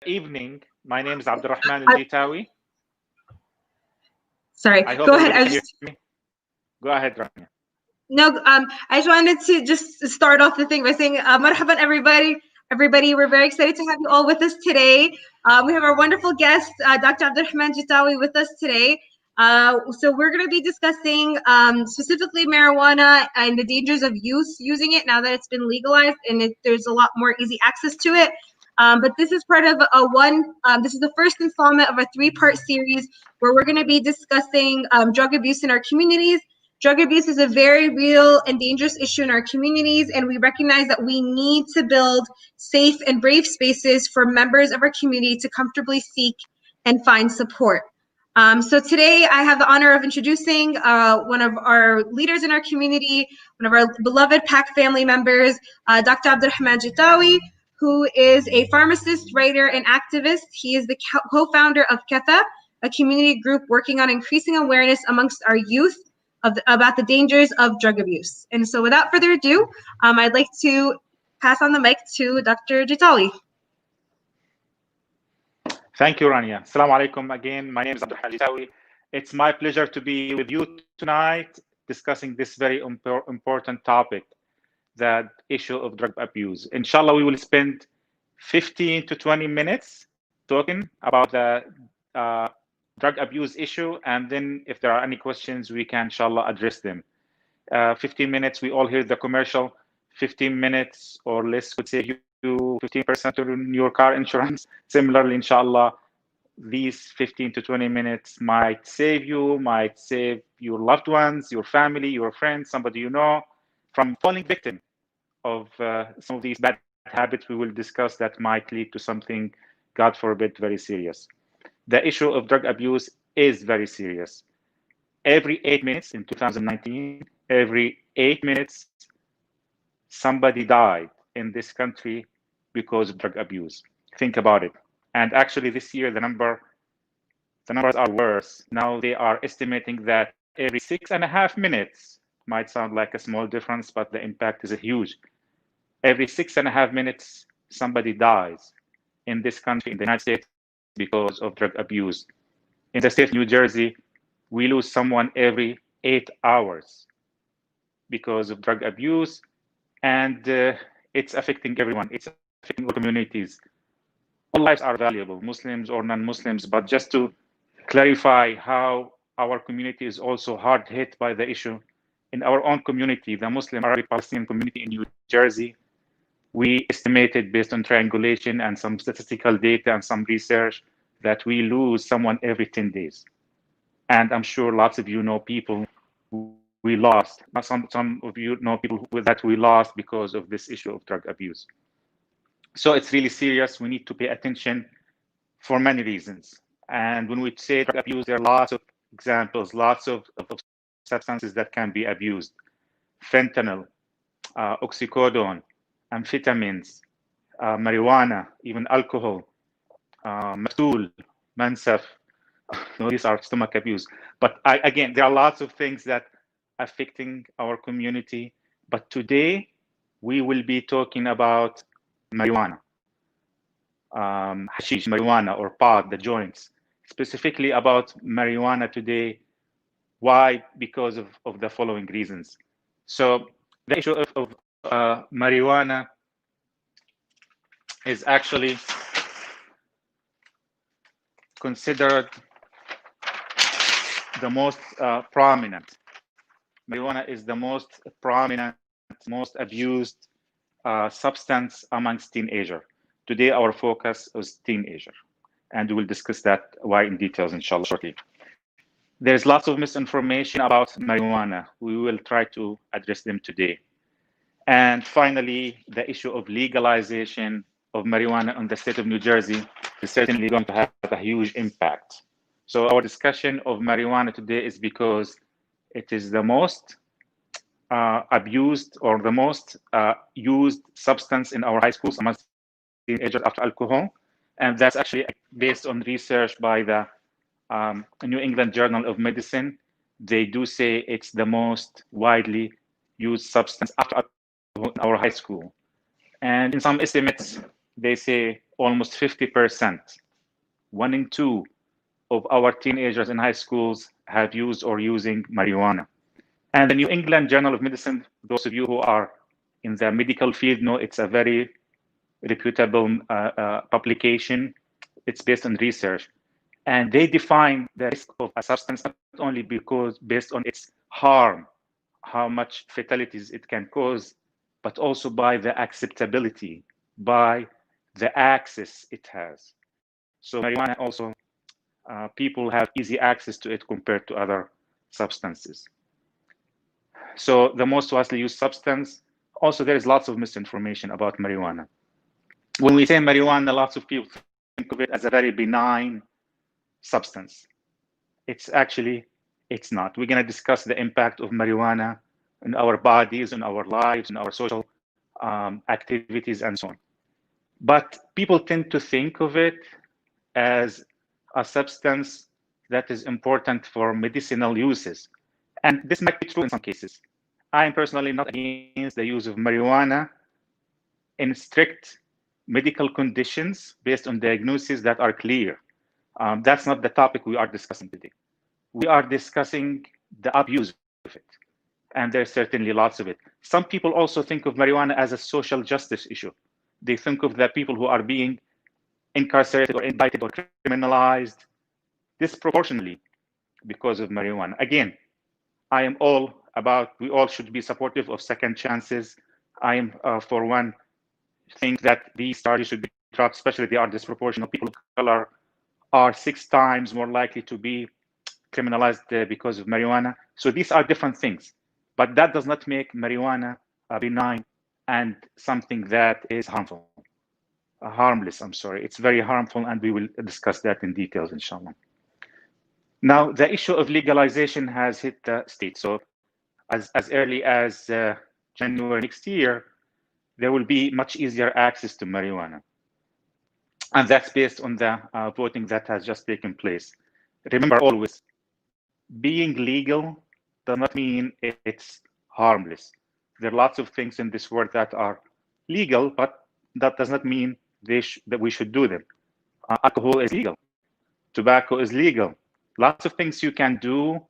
evening. My name is Abdurrahman Al-Jitawi. Sorry, I hope go ahead. everybody can hear me. Go ahead, Rania. No, I just wanted to just start off the thing by saying, marhaban, everybody. Everybody, we're very excited to have you all with us today. We have our wonderful guest, Dr. Abdurrahman Jitawi, with us today. So we're going to be discussing specifically marijuana and the dangers of youth using it now that it's been legalized and there's a lot more easy access to it. But this is part of this is the first installment of a three-part series where we're going to be discussing drug abuse in our communities. Drug abuse is a very real and dangerous issue in our communities, and we recognize that we need to build safe and brave spaces for members of our community to comfortably seek and find support. So today I have the honor of introducing one of our leaders in our community, one of our beloved PAC family members, Dr. Abdurrahman Jitawi, who is a pharmacist, writer, and activist. He is the co-founder of KEFA, a community group working on increasing awareness amongst our youth about the dangers of drug abuse. And so without further ado, I'd like to pass on the mic to Dr. Jitawi. Thank you, Rania. Assalamu alaikum again. My name is Abdurrahman Jitawi. It's my pleasure to be with you tonight discussing this very important topic, the issue of drug abuse. Inshallah, we will spend 15 to 20 minutes talking about the drug abuse issue, and then if there are any questions, we can inshallah address them. 15 minutes, we all hear the commercial. 15 minutes or less could save you 15% on your car insurance. Similarly, inshallah, these 15 to 20 minutes might save you, might save your loved ones, your family, your friends, somebody you know, from falling victim of some of these bad habits we will discuss that might lead to something, God forbid, very serious. The issue of drug abuse is very serious. Every 8 minutes in 2019, every 8 minutes, somebody died in this country because of drug abuse. Think about it. And actually this year, the numbers are worse. Now they are estimating that every 6.5 minutes, might sound like a small difference, but the impact is huge. Every 6.5 minutes, somebody dies in this country, in the United States, because of drug abuse. In the state of New Jersey, we lose someone every 8 hours because of drug abuse, and it's affecting everyone. It's affecting all communities. All lives are valuable, Muslims or non-Muslims, but just to clarify how our community is also hard hit by the issue. In our own community, the Muslim Arabic Palestinian community in New Jersey, we estimated based on triangulation and some statistical data and some research that we lose someone every 10 days. And I'm sure lots of you know people we lost. Some of you know people that we lost because of this issue of drug abuse. So it's really serious. We need to pay attention for many reasons. And when we say drug abuse, there are lots of examples, lots of substances that can be abused. Fentanyl, oxycodone, amphetamines, marijuana, even alcohol, Matul, Mansaf. No, these are stomach abuse. But again, there are lots of things that are affecting our community. But today, we will be talking about marijuana, hashish, marijuana, or pot, the joints. Specifically about marijuana today. Why? Because of the following reasons. So the issue of marijuana is actually considered the most prominent. Marijuana is the most prominent, most abused substance amongst teenagers. Today, our focus is teenager, and we will discuss that why in details, inshallah, shortly. There's lots of misinformation about marijuana. We will try to address them today. And finally, the issue of legalization of marijuana in the state of New Jersey is certainly going to have a huge impact. So our discussion of marijuana today is because it is the most abused or the most used substance in our high schools amongst teenagers after alcohol. And that's actually based on research by the New England Journal of Medicine. They do say it's the most widely used substance after alcohol in our high school. And in some estimates, they say almost 50%, 1 in 2 of our teenagers in high schools have used or using marijuana. And the New England Journal of Medicine, those of you who are in the medical field know it's a very reputable publication. It's based on research. And they define the risk of a substance not only because based on its harm, how much fatalities it can cause, but also by the acceptability, by the access it has. So marijuana also, people have easy access to it compared to other substances. So the most widely used substance, also there is lots of misinformation about marijuana. When we say marijuana, lots of people think of it as a very benign substance. It's not. We're going to discuss the impact of marijuana in our bodies, in our lives, in our social activities, and so on. But people tend to think of it as a substance that is important for medicinal uses. And this might be true in some cases. I am personally not against the use of marijuana in strict medical conditions based on diagnoses that are clear. That's not the topic we are discussing today. We are discussing the abuse of it. And there's certainly lots of it. Some people also think of marijuana as a social justice issue. They think of the people who are being incarcerated or indicted or criminalized disproportionately because of marijuana. Again, I am all about, we all should be supportive of second chances. I am, for one, think that these charges should be dropped, especially if they are disproportionate. People of color are 6 times more likely to be criminalized because of marijuana. So these are different things, but that does not make marijuana benign and something that is harmful. Harmless, I'm sorry. It's very harmful, and we will discuss that in details, inshallah. Now, the issue of legalization has hit the state. So as early as January next year, there will be much easier access to marijuana. And that's based on the voting that has just taken place. Remember always, being legal does not mean it's harmless. There are lots of things in this world that are legal, but that does not mean that we should do them. Alcohol is legal. Tobacco is legal. Lots of things you can do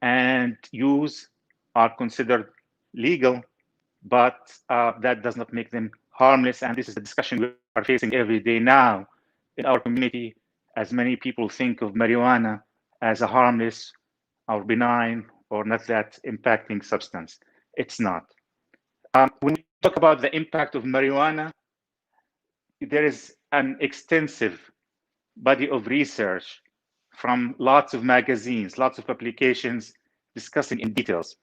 and use are considered legal, but that does not make them harmless. And this is a discussion we are facing every day now in our community, as many people think of marijuana as a harmless or benign or not that impacting substance. It's not. When we talk about the impact of marijuana, there is an extensive body of research from lots of magazines, lots of publications discussing in details.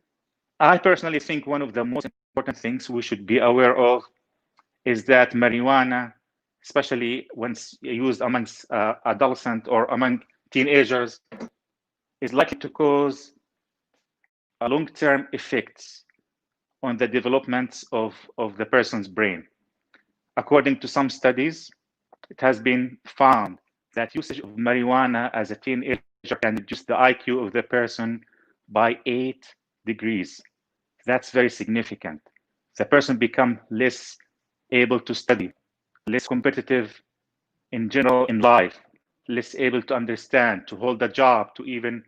I personally think one of the most important things we should be aware of is that marijuana, especially when used amongst adolescents or among teenagers, is likely to cause long-term effects on the development of the person's brain. According to some studies, it has been found that usage of marijuana as a teenager can reduce the IQ of the person by 8 degrees. That's very significant. The person becomes less able to study, less competitive in general in life, less able to understand, to hold a job, to even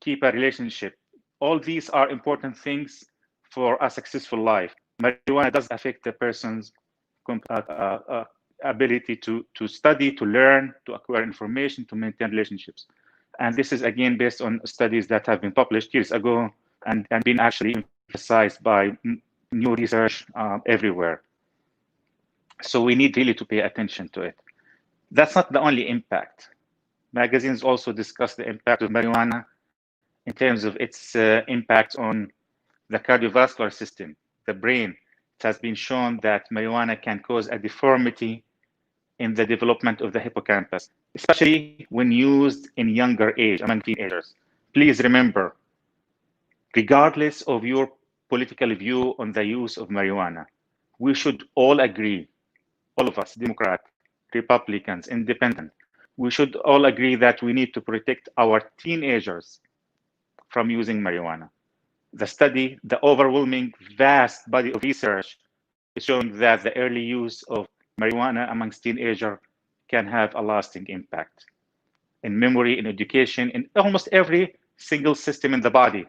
keep a relationship. All these are important things for a successful life. Marijuana does affect the person's ability to study, to learn, to acquire information, to maintain relationships. And this is again based on studies that have been published years ago and been actually emphasized by new research everywhere. So we need really to pay attention to it. That's not the only impact. Magazines also discuss the impact of marijuana in terms of its impact on the cardiovascular system, the brain. It has been shown that marijuana can cause a deformity in the development of the hippocampus, especially when used in younger age, among teenagers. Please remember, regardless of your political view on the use of marijuana, we should all agree, all of us, Democrats, Republicans, Independent, we should all agree that we need to protect our teenagers from using marijuana. The overwhelming vast body of research is showing that the early use of marijuana amongst teenagers can have a lasting impact in memory, in education, in almost every single system in the body.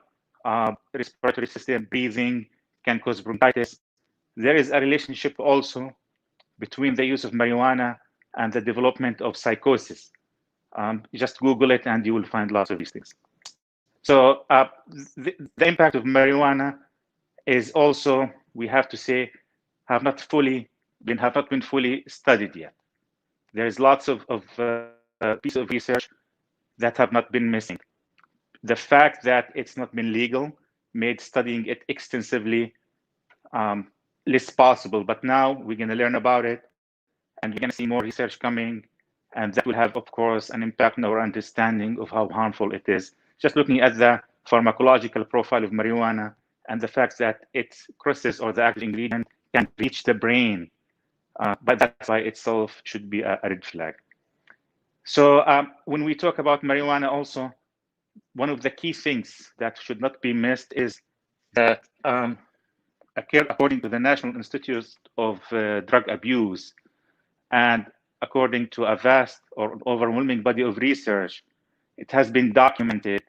Respiratory system, breathing can cause bronchitis. There is a relationship also between the use of marijuana and the development of psychosis. Just Google it and you will find lots of these things. So the impact of marijuana is also, we have to say, have not been fully studied yet. There is lots of pieces of research that have not been missing. The fact that it's not been legal made studying it extensively less possible, but now we're going to learn about it, and we're going to see more research coming, and that will have, of course, an impact on our understanding of how harmful it is. Just looking at the pharmacological profile of marijuana and the fact that its crystals or the active ingredient can reach the brain, but that by itself should be a red flag. So when we talk about marijuana also, one of the key things that should not be missed is that according to the National Institute of Drug Abuse, and according to a vast or overwhelming body of research, it has been documented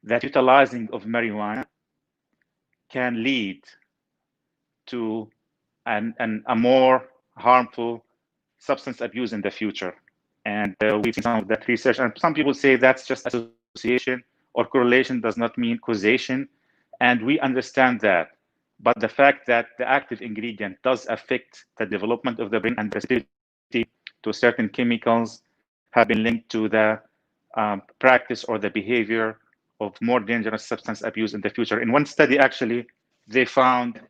that utilizing of marijuana can lead to a more harmful substance abuse in the future. And we've seen some of that research, and some people say that's just association or correlation, does not mean causation. And we understand that. But the fact that the active ingredient does affect the development of the brain and the sensitivity to certain chemicals have been linked to the practice or the behavior of more dangerous substance abuse in the future. In one study, actually, they found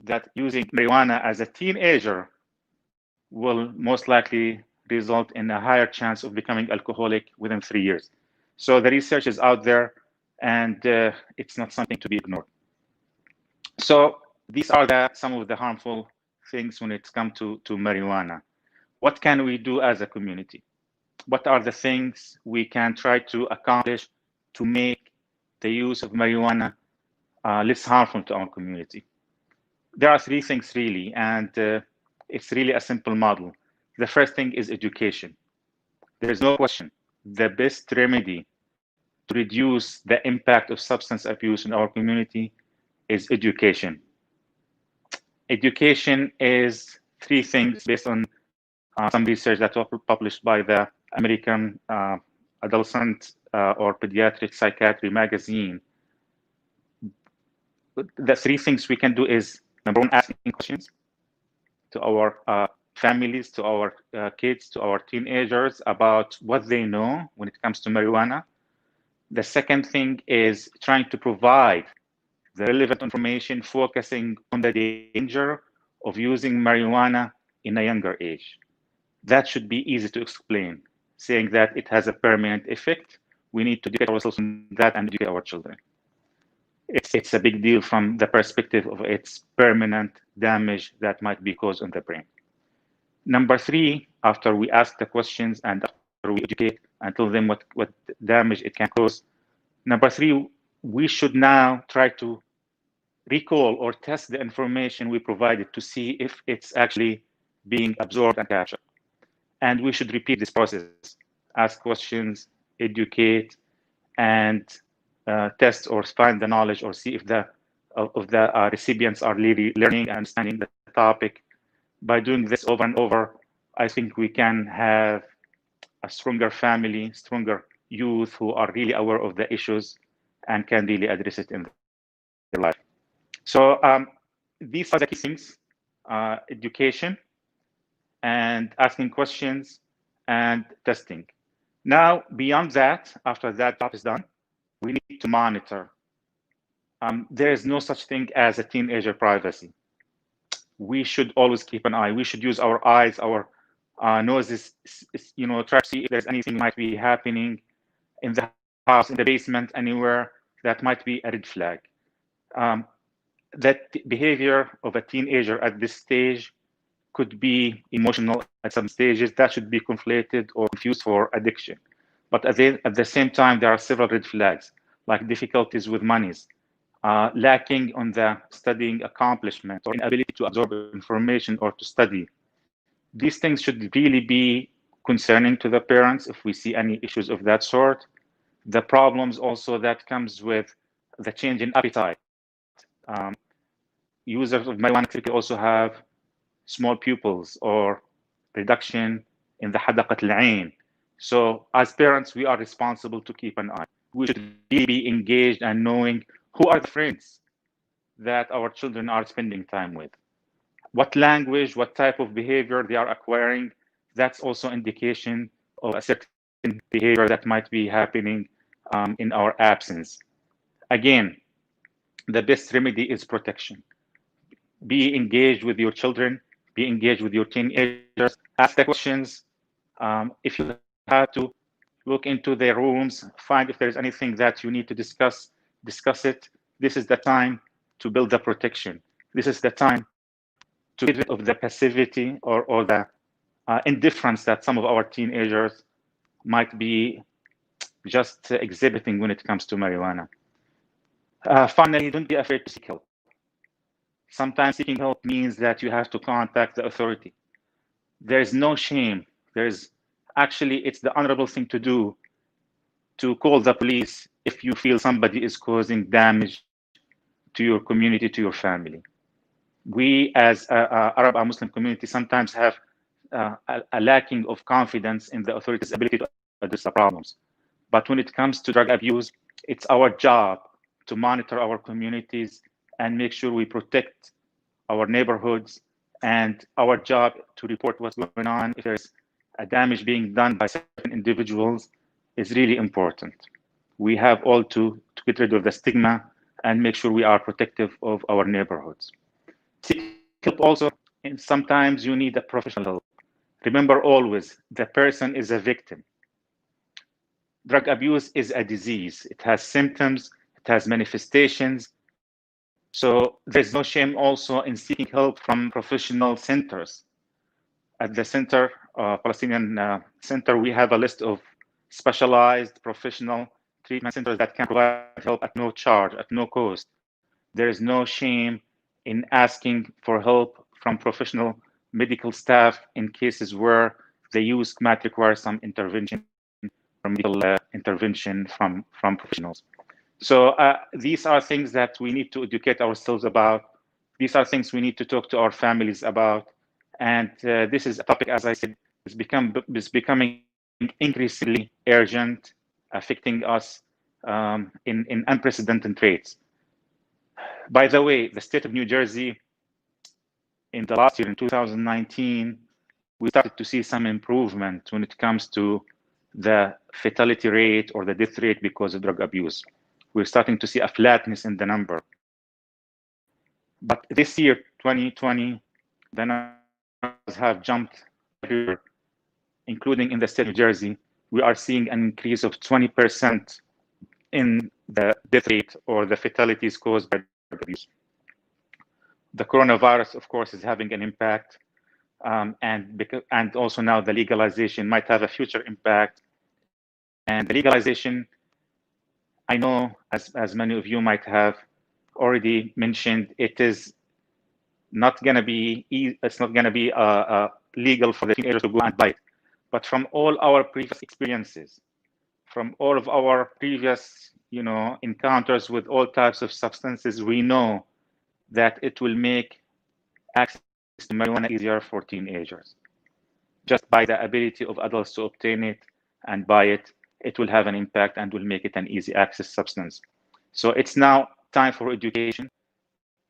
that using marijuana as a teenager will most likely result in a higher chance of becoming alcoholic within 3 years. So the research is out there, and it's not something to be ignored. So these are some of the harmful things when it's come to marijuana. What can we do as a community? What are the things we can try to accomplish to make the use of marijuana less harmful to our community? There are 3 things really, and it's really a simple model. The first thing is education. There is no question. The best remedy to reduce the impact of substance abuse in our community is education. Education is 3 things based on some research that was published by the American Adolescent or Pediatric Psychiatry magazine. The 3 things we can do is, number 1, asking questions to our families, to our kids, to our teenagers about what they know when it comes to marijuana. The second thing is trying to provide the relevant information focusing on the danger of using marijuana in a younger age. That should be easy to explain, saying that it has a permanent effect. We need to educate ourselves on that and educate our children. It's a big deal from the perspective of its permanent damage that might be caused on the brain. Number 3, after we ask the questions and after we educate and tell them what damage it can cause, number 3, we should now try to recall or test the information we provided to see if it's actually being absorbed and captured. And we should repeat this process, ask questions, educate, and test or find the knowledge or see if the recipients are really learning and understanding the topic. By doing this over and over, I think we can have a stronger family, stronger youth who are really aware of the issues and can really address it in their life. So these are the key things: education and asking questions and testing. Now, beyond that, after that job is done, we need to monitor. There is no such thing as a teenager privacy. We should always keep an eye. We should use our eyes, our noses, try to see if there's anything might be happening in the house, in the basement, anywhere that might be a red flag. That behavior of a teenager at this stage could be emotional at some stages. That should be conflated or confused for addiction. But at the same time, there are several red flags, like difficulties with monies, lacking on the studying accomplishment or inability to absorb information or to study. These things should really be concerning to the parents if we see any issues of that sort. The problems also that comes with the change in appetite. Users of marijuana typically also have small pupils or reduction in the hadaqat al-ain. So as parents, we are responsible to keep an eye. We should really be engaged and knowing who are the friends that our children are spending time with. What language, what type of behavior they are acquiring, that's also indication of a certain behavior that might be happening in our absence. Again, the best remedy is protection. Be engaged with your children, be engaged with your teenagers, ask the questions. If you have to look into their rooms, find if there's anything that you need to discuss it. This is the time to build the protection. This is the time to get rid of the passivity or the indifference that some of our teenagers might be just exhibiting when it comes to marijuana. Finally, don't be afraid to seek help. Sometimes seeking help means that you have to contact the authority. There is no shame. It's the honorable thing to do to call the police if you feel somebody is causing damage to your community, to your family. We as Arab and Muslim community sometimes have a lacking of confidence in the authorities' ability to address the problems. But when it comes to drug abuse, it's our job to monitor our communities and make sure we protect our neighborhoods, and our job to report what's going on if there's a damage being done by certain individuals is really important. We have all to get rid of the stigma and make sure we are protective of our neighborhoods. Seek help also, and sometimes you need a professional help. Remember always, the person is a victim. Drug abuse is a disease. It has symptoms, it has manifestations. So there's no shame also in seeking help from professional centers. At the center, Palestinian Center, we have a list of specialized professional treatment centers that can provide help at no charge, at no cost. There is no shame in asking for help from professional medical staff in cases where the use might require some intervention, medical intervention from professionals. So these are things that we need to educate ourselves about. These are things we need to talk to our families about. And this is a topic, as I said, is becoming increasingly urgent, affecting us in unprecedented rates. By the way, the state of New Jersey, in the last year, in 2019, we started to see some improvement when it comes to the fatality rate or the death rate because of drug abuse. We're starting to see a flatness in the number. But this year, 2020, the numbers have jumped everywhere, including in the state of New Jersey. We are seeing an increase of 20% in the death rate or the fatalities caused by drug abuse. The coronavirus, of course, is having an impact, and also now the legalization might have a future impact. And the legalization, I know, as many of you might have already mentioned, it is not going to be legal for the teenagers to go and buy it. But from all our previous experiences, from all of our previous, encounters with all types of substances, we know that it will make access to marijuana easier for teenagers. Just by the ability of adults to obtain it and buy it, it will have an impact and will make it an easy access substance. So it's now time for education,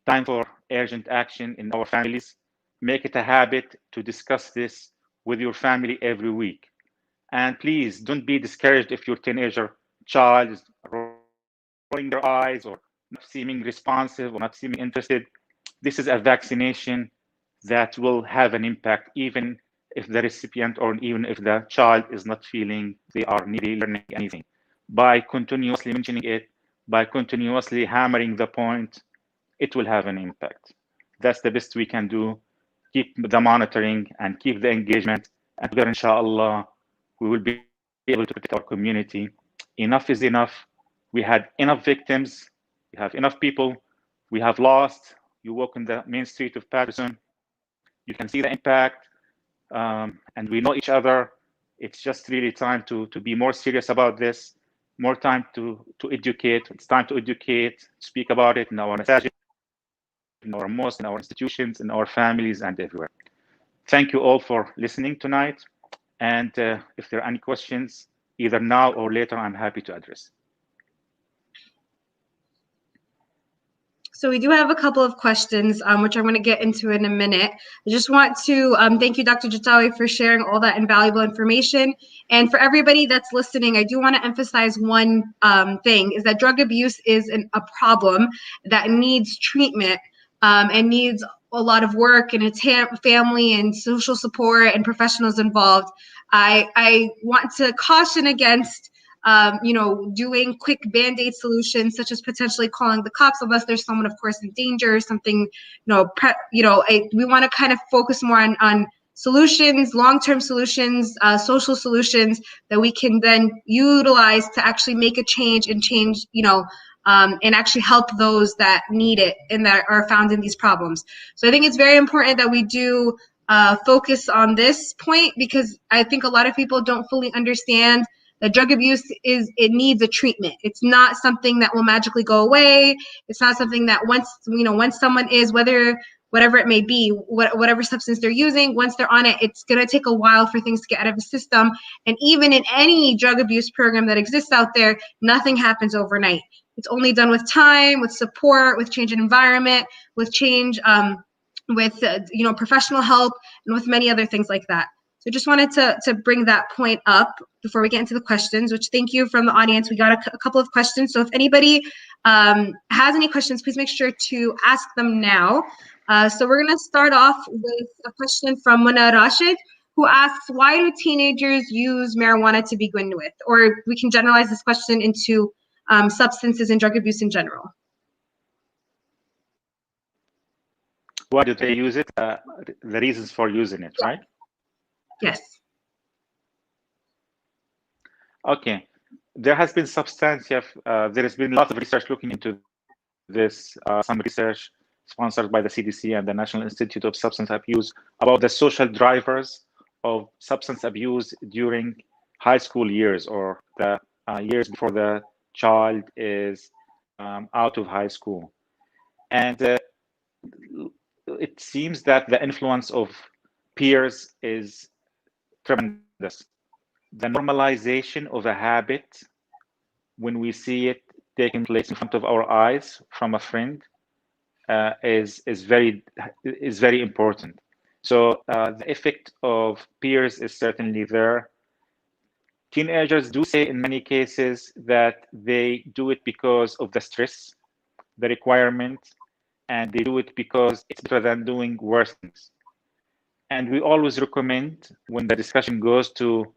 time for urgent action in our families. Make it a habit to discuss this with your family every week. And please don't be discouraged if your teenager child is rolling their eyes or not seeming responsive or not seeming interested. This is a vaccination that will have an impact, even if the recipient or even if the child is not feeling they are really learning anything. By continuously mentioning it, by continuously hammering the point, it will have an impact. That's the best we can do. Keep the monitoring and keep the engagement. And together, inshallah, we will be able to protect our community. Enough is enough. We had enough victims. We have enough people we have lost. You walk in the main street of Patterson, you can see the impact, and we know each other. It's just really time to be more serious about this, more time to educate. It's time to educate, speak about it in our masajid, in our mosques, in our institutions, in our families, and everywhere. Thank you all for listening tonight. And if there are any questions, either now or later, I'm happy to address. So we do have a couple of questions, which I'm going to get into in a minute. I just want to thank you, Dr. Jatawi, for sharing all that invaluable information. And for everybody that's listening, I do want to emphasize one thing, is that drug abuse is a problem that needs treatment and needs a lot of work and its family and social support and professionals involved. I want to caution against doing quick band-aid solutions, such as potentially calling the cops unless there's someone, of course, in danger or something. We want to kind of focus more on solutions, long-term solutions, social solutions that we can then utilize to actually make a change and and actually help those that need it and that are found in these problems. So I think it's very important that we do focus on this point, because I think a lot of people don't fully understand that drug abuse needs a treatment. It's not something that will magically go away. It's not something that once someone is, whatever it may be, whatever substance they're using, once they're on it, it's going to take a while for things to get out of the system. And even in any drug abuse program that exists out there, nothing happens overnight. It's only done with time, with support, with change in environment, with change, with professional help, and with many other things like that. So just wanted to bring that point up before we get into the questions, which thank you from the audience. We got a couple of questions. So if anybody has any questions, please make sure to ask them now. So we're going to start off with a question from Muna Rashid, who asks, why do teenagers use marijuana to begin with? Or we can generalize this question into substances and drug abuse in general. Why do they use it? The reasons for using it, right? Yes. Okay. There has been there has been a lot of research looking into this, some research sponsored by the CDC and the National Institute of Substance Abuse about the social drivers of substance abuse during high school years, or the years before the child is out of high school. And it seems that the influence of peers is tremendous. The normalization of a habit, when we see it taking place in front of our eyes from a friend, is very important. So the effect of peers is certainly there. Teenagers do say in many cases that they do it because of the stress, the requirement, and they do it because it's better than doing worse things. And we always recommend, when the discussion goes to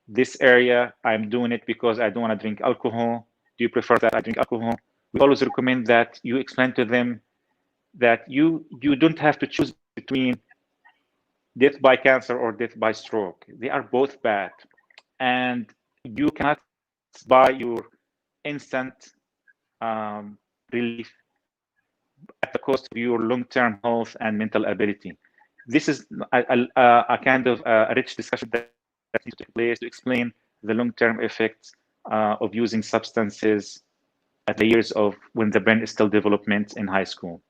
this area, I'm doing it because I don't want to drink alcohol. Do you prefer that I drink alcohol? We always recommend that you explain to them that you don't have to choose between death by cancer or death by stroke. They are both bad. And you cannot buy your instant relief at the cost of your long-term health and mental ability. This is a kind of a rich discussion that needs to take place to explain the long-term effects of using substances at the years of when the brain is still development in high school.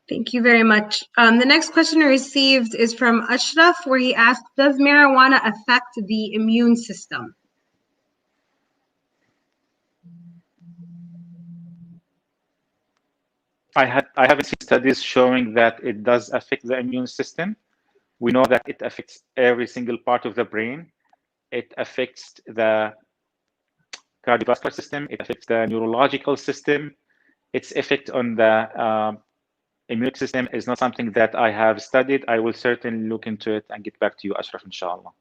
Thank you very much. The next question received is from Ashraf, where he asked, does marijuana affect the immune system? I haven't seen studies showing that it does affect the immune system. We know that it affects every single part of the brain. It affects the cardiovascular system. It affects the neurological system. Its effect on the immune system is not something that I have studied. I will certainly look into it and get back to you, Ashraf, inshallah.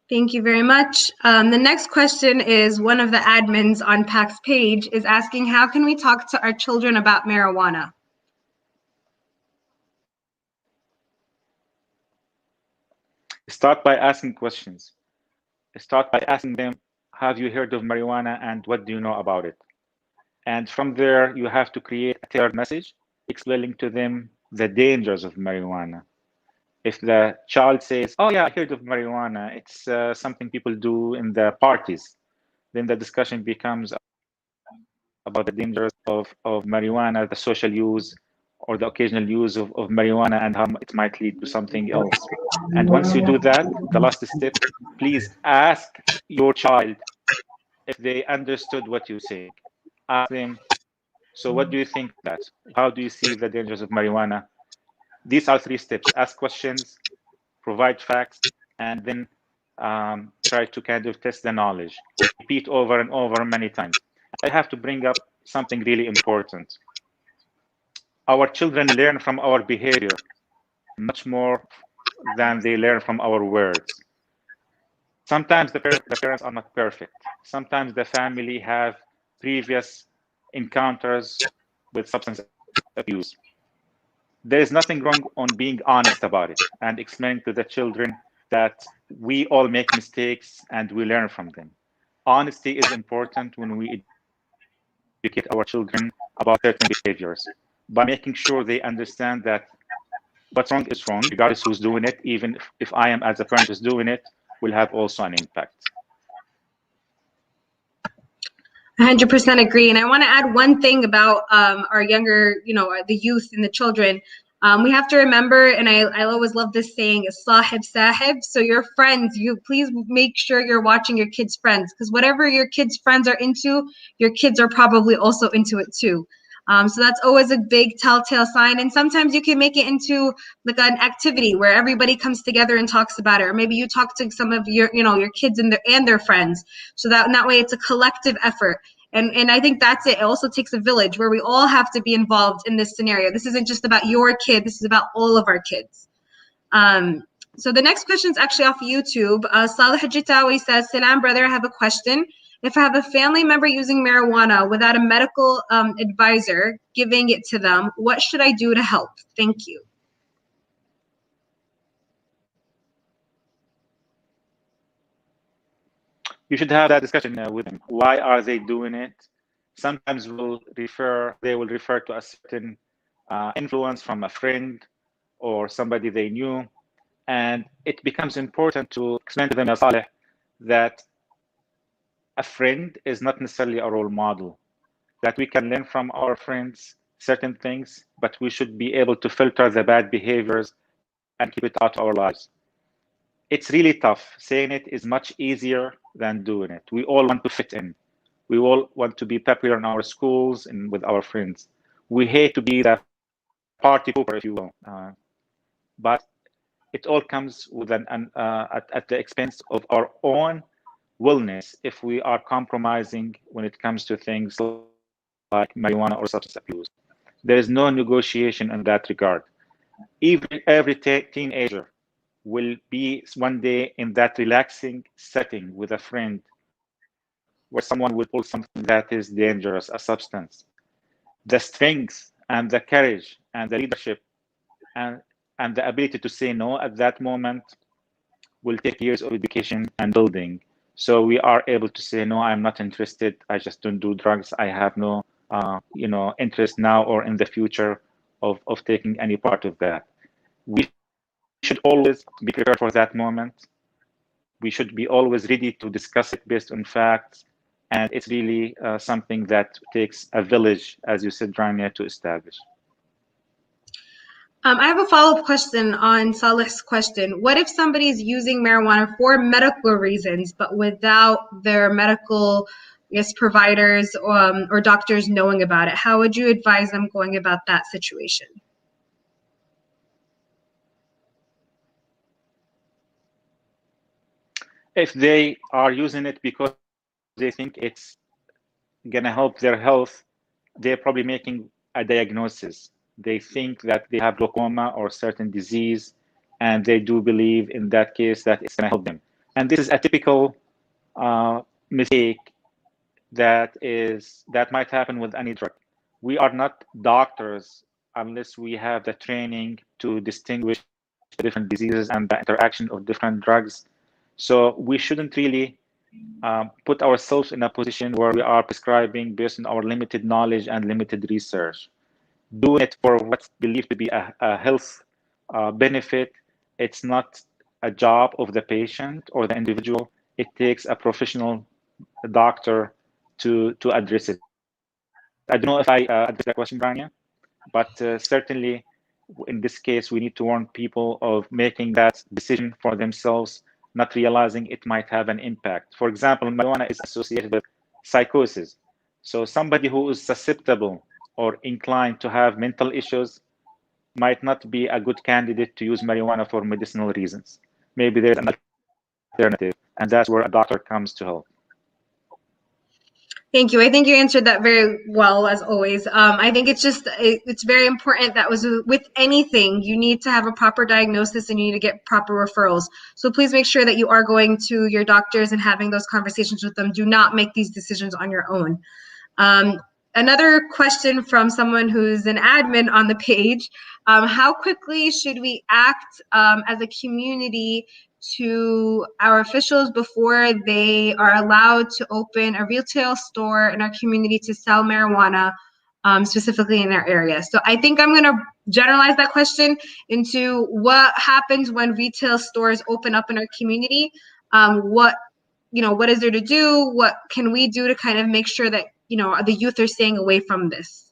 Thank you very much. The next question is one of the admins on PAC's page is asking, how can we talk to our children about marijuana? Start by asking questions. Start by asking them, have you heard of marijuana and what do you know about it? And from there, you have to create a tailored message explaining to them the dangers of marijuana, If the child says, "Oh yeah, I heard of marijuana. It's something people do in the parties," then the discussion becomes about the dangers of marijuana, the social use or the occasional use of marijuana, and how it might lead to something else. And once you do that, the last step, please ask your child if they understood what you're saying. Ask them, so what do you think of that? How do you see the dangers of marijuana? These are 3 steps. Ask questions, provide facts, and then try to kind of test the knowledge. Repeat over and over many times. I have to bring up something really important. Our children learn from our behavior much more than they learn from our words. Sometimes the parents are not perfect. Sometimes the family have previous encounters with substance abuse. There is nothing wrong on being honest about it and explaining to the children that we all make mistakes and we learn from them. Honesty is important when we educate our children about certain behaviors by making sure they understand that what's wrong is wrong, regardless who's doing it. Even if I am as a parent who's doing it, will have also an impact. 100% agree. And I want to add one thing about our younger, the youth and the children. We have to remember, and I always love this saying, sahib sahib. So your friends, you please make sure you're watching your kids' friends, because whatever your kids' friends are into, your kids are probably also into it too. So that's always a big telltale sign. And sometimes you can make it into like an activity where everybody comes together and talks about it. Or maybe you talk to some of your, your kids and their friends. So that in that way it's a collective effort. And I think that's it. It also takes a village where we all have to be involved in this scenario. This isn't just about your kid. This is about all of our kids. So the next question is actually off YouTube. Salih Jitawi says, Salam, brother, I have a question. If I have a family member using marijuana without a medical advisor giving it to them, what should I do to help? Thank you. You should have that discussion with them. Why are they doing it? Sometimes they will refer to a certain influence from a friend or somebody they knew. And it becomes important to explain to them, Salih, that a friend is not necessarily a role model, that we can learn from our friends certain things, but we should be able to filter the bad behaviors and keep it out of our lives. It's really tough. Saying it is much easier than doing it. We all want to fit in. We all want to be popular in our schools and with our friends. We hate to be the party pooper, if you will. But it all comes with at the expense of our own wellness if we are compromising when it comes to things like marijuana or substance abuse. There is no negotiation in that regard. Every teenager will be one day in that relaxing setting with a friend where someone will pull something that is dangerous, a substance. The strength and the courage and the leadership and the ability to say no at that moment will take years of education and building. So we are able to say, no, I'm not interested. I just don't do drugs. I have no, interest now or in the future of taking any part of that. We should always be prepared for that moment. We should be always ready to discuss it based on facts. And it's really something that takes a village, as you said, Rania, to establish. I have a follow-up question on Salih's question. What if somebody is using marijuana for medical reasons, but without their medical, providers or doctors knowing about it? How would you advise them going about that situation? If they are using it because they think it's going to help their health, they're probably making a diagnosis. They think that they have glaucoma or certain disease, and they do believe in that case that it's going to help them. And this is a typical mistake that might happen with any drug. We are not doctors unless we have the training to distinguish different diseases and the interaction of different drugs. So we shouldn't really put ourselves in a position where we are prescribing based on our limited knowledge and limited research. Doing it for what's believed to be a health benefit it's not a job of the patient or the individual. It takes a professional doctor to address it. I don't know if I addressed that question, Rania, but certainly in this case, we need to warn people of making that decision for themselves, not realizing it might have an impact. For example, marijuana is associated with psychosis. So somebody who is susceptible or inclined to have mental issues might not be a good candidate to use marijuana for medicinal reasons. Maybe there's an alternative, and that's where a doctor comes to help. Thank you. I think you answered that very well, as always. I think it's very important that with anything, you need to have a proper diagnosis and you need to get proper referrals. So please make sure that you are going to your doctors and having those conversations with them. Do not make these decisions on your own. Another question from someone who's an admin on the page. How quickly should we act as a community to our officials before they are allowed to open a retail store in our community to sell marijuana, specifically in our area? So I think I'm going to generalize that question into what happens when retail stores open up in our community. What is there to do? What can we do to kind of make sure that, the youth are staying away from this?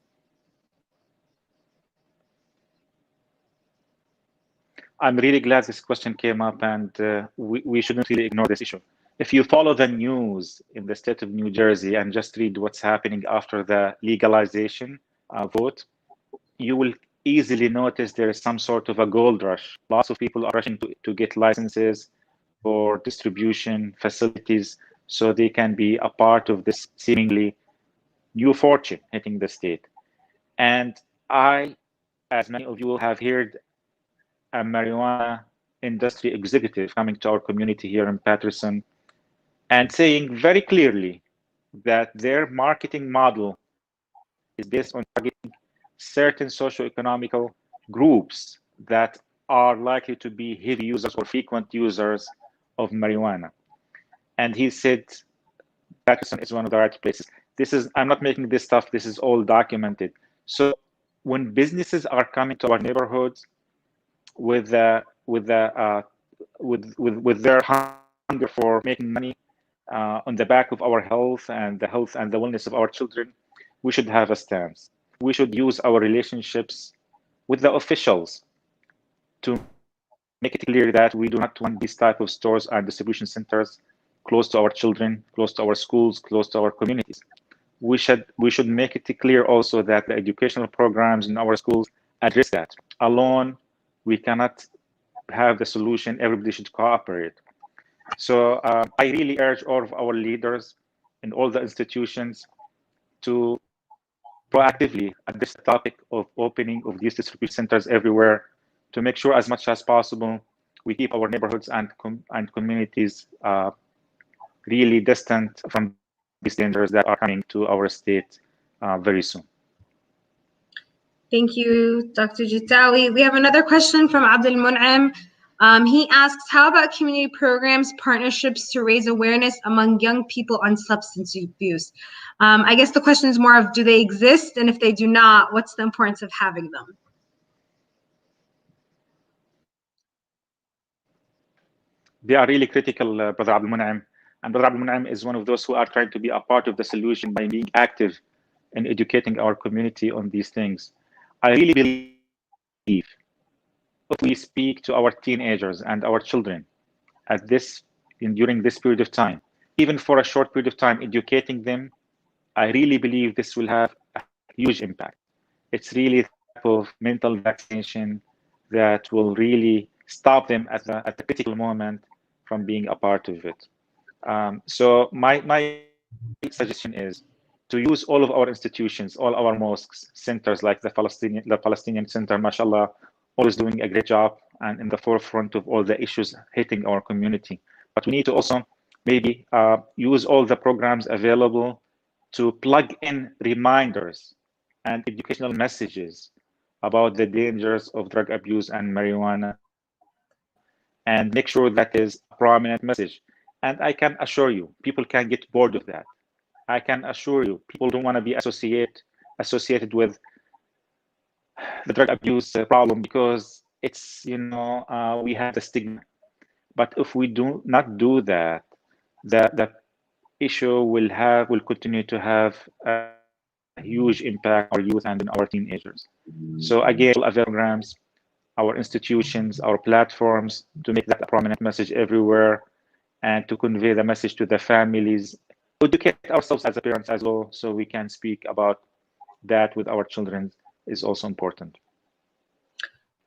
I'm really glad this question came up, and we shouldn't really ignore this issue. If you follow the news in the state of New Jersey and just read what's happening after the legalization vote, you will easily notice there is some sort of a gold rush. Lots of people are rushing to get licenses for distribution facilities so they can be a part of this seemingly new fortune hitting the state. And I, as many of you have heard, a marijuana industry executive coming to our community here in Paterson and saying very clearly that their marketing model is based on targeting certain socioeconomical groups that are likely to be heavy users or frequent users of marijuana. And he said Paterson is one of the right places. I'm not making this stuff, this is all documented. So when businesses are coming to our neighborhoods with their hunger for making money on the back of our health and the wellness of our children, we should have a stance. We should use our relationships with the officials to make it clear that we do not want these type of stores and distribution centers close to our children, close to our schools, close to our communities. We should make it clear also that the educational programs in our schools address that. Alone, we cannot have the solution. Everybody should cooperate. So I really urge all of our leaders in all the institutions to proactively address the topic of opening of these distribution centers everywhere, to make sure as much as possible we keep our neighborhoods and communities really distant from these dangers that are coming to our state very soon. Thank you, Dr. Jitawi. We have another question from Abdul Mun'im. He asks, how about community programs, partnerships to raise awareness among young people on substance abuse? I guess the question is more of, do they exist? And if they do not, what's the importance of having them? They are really critical, Brother Abdul Mun'im. And Brother Abdul Mun'im is one of those who are trying to be a part of the solution by being active in educating our community on these things. I really believe if we speak to our teenagers and our children during this period of time, even for a short period of time, educating them, I really believe this will have a huge impact. It's really a type of mental vaccination that will really stop them at the critical moment from being a part of it. So my suggestion is to use all of our institutions, all our mosques, centers like the Palestinian Center, mashallah, always doing a great job and in the forefront of all the issues hitting our community. But we need to also maybe use all the programs available to plug in reminders and educational messages about the dangers of drug abuse and marijuana, and make sure that is a prominent message. And I can assure you, people can get bored of that. I can assure you, people don't want to be associated with the drug abuse problem because it's, we have the stigma. But if we do not do that, the issue will continue to have a huge impact on our youth and in our teenagers. So again, programs, our institutions, our platforms, to make that a prominent message everywhere, and to convey the message to the families, educate ourselves as a parents as well, so we can speak about that with our children is also important.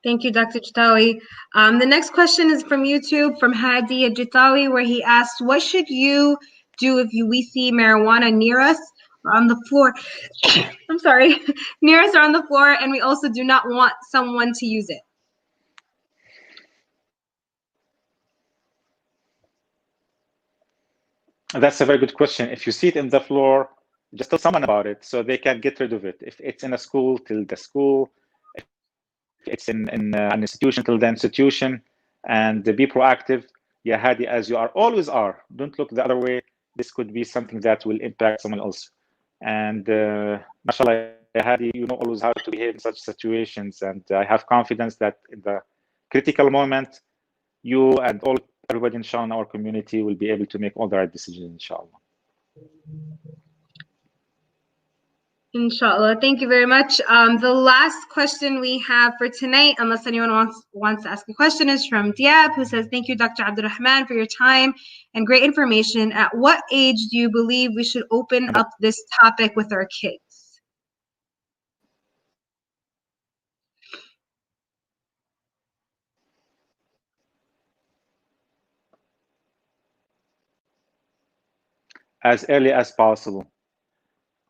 Thank you, Dr. Jatawi. The next question is from YouTube, from Hadi Jatawi, where he asks, what should you do if we see marijuana near us or on the floor? I'm sorry, near us or on the floor, and we also do not want someone to use it? That's a very good question. If you see it in the floor, just tell someone about it so they can get rid of it. If it's in a school, tell the school. If it's in an institution, tell the institution, and be proactive. Yeah, Hadi, as you always are. Don't look the other way. This could be something that will impact someone else. And mashallah, Hadi, you know always how to behave in such situations. And I have confidence that in the critical moment, you and everybody, inshallah, in our community will be able to make all the right decisions, inshallah. Inshallah. Thank you very much. The last question we have for tonight, unless anyone wants to ask a question, is from Diab, who says, thank you, Dr. Abdulrahman, for your time and great information. At what age do you believe we should open up this topic with our kids? As early as possible.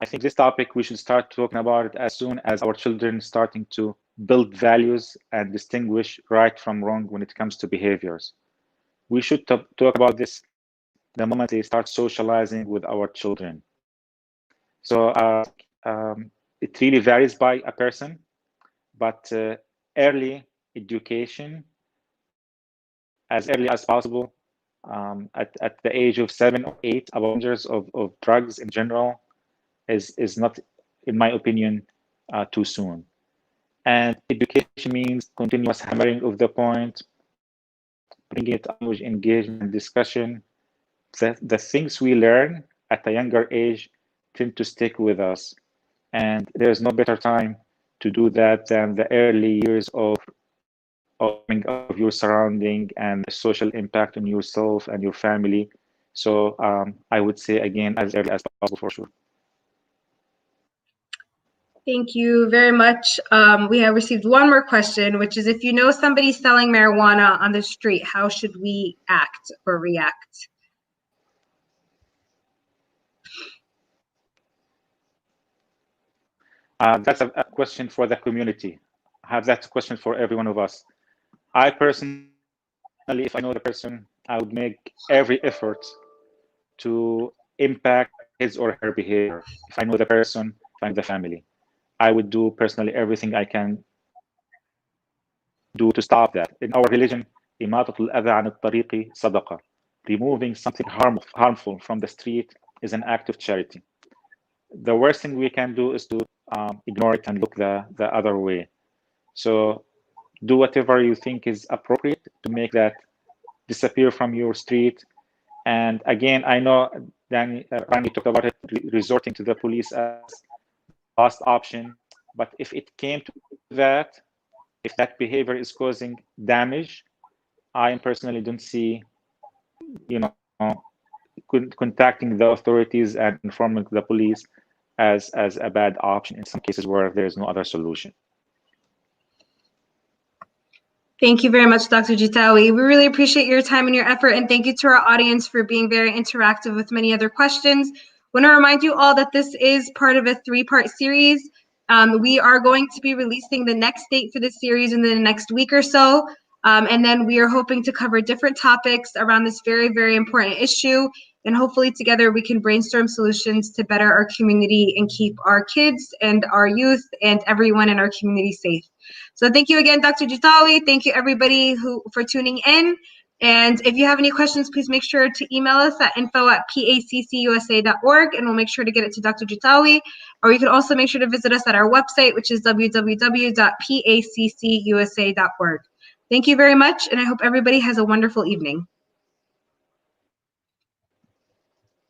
I think this topic, we should start talking about it as soon as our children starting to build values and distinguish right from wrong when it comes to behaviors. We should talk about this the moment they start socializing with our children. So it really varies by a person, but early education, as early as possible, at the age of 7 or 8, about dangers of drugs in general, is not, in my opinion, too soon. And education means continuous hammering of the point, bringing it language, engagement, and discussion. The things we learn at a younger age tend to stick with us. And there's no better time to do that than the early years of your surrounding and the social impact on yourself and your family. So I would say, again, as early as possible, for sure. Thank you very much. We have received one more question, which is, if you know somebody selling marijuana on the street, how should we act or react? That's a question for the community. I have that question for every one of us. I personally, if I know the person, I would make every effort to impact his or her behavior. If I know the person, if I know the family, I would do personally everything I can do to stop that. In our religion, imatatul adha an al-tariqi sadaqa. Removing something harmful from the street is an act of charity. The worst thing we can do is to ignore it and look the other way. So do whatever you think is appropriate to make that disappear from your street. And again, I know Rani talked about it, resorting to the police as last option. But if it came to that, if that behavior is causing damage, I personally don't see, contacting the authorities and informing the police as a bad option in some cases where there is no other solution. Thank you very much, Dr. Jatawi. We really appreciate your time and your effort, and thank you to our audience for being very interactive with many other questions. I want to remind you all that this is part of a 3-part series. We are going to be releasing the next date for this series in the next week or so. And then we are hoping to cover different topics around this very, very important issue. And hopefully together we can brainstorm solutions to better our community and keep our kids and our youth and everyone in our community safe. So thank you again, Dr. Jatawi. Thank you everybody for tuning in. And if you have any questions, please make sure to email us at info@paccusa.org, and we'll make sure to get it to Dr. Jatawi. Or you can also make sure to visit us at our website, which is www.paccusa.org. Thank you very much, and I hope everybody has a wonderful evening.